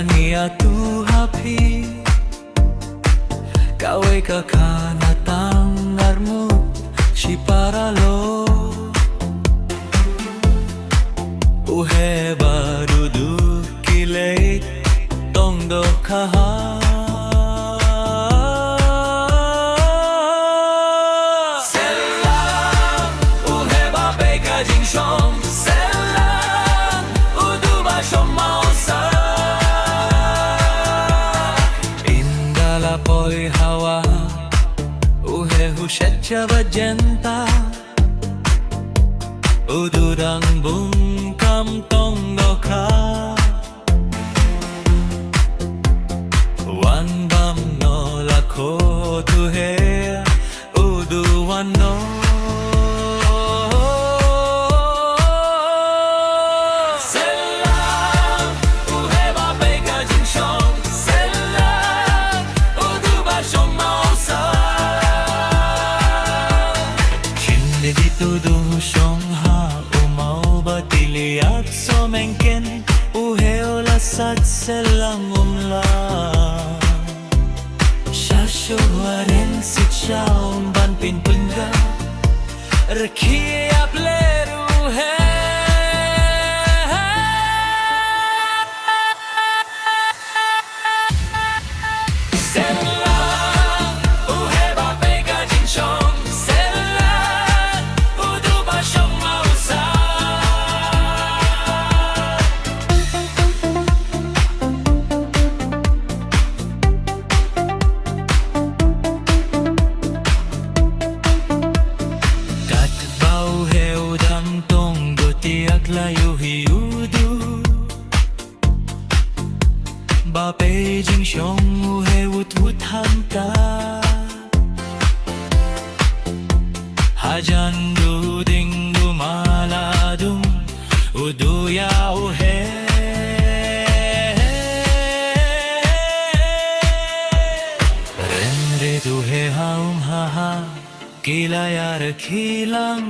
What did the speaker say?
Ngia tu happy Kaway kakanatang armut Si paralo Uhe barudu kilay Tongdo kaha Selam Uhe babe kajing shom Selam Udu ba shom mausa Indala poi hawa Uhe hushet chavajenta Udurang bungkam tongdoka Wan bam no lakho tuhe Udu wano Selam Uhe babe kajing shom Selam Udu ba shom mausa Kinde ditudu shom Batiliat somengken Uheo lasat selang umla Shashuaren si chaum ban pinpunga Rekiap leru he Selang Uhe babe kajing shom Selang Udu ba shom mausa Tiyak layo hiyudu Ba Beijing shong uhe wut wut hamta Hajan du ding du maladum Udu ya uhe Renre tu he haum ha ha Kila yar kilang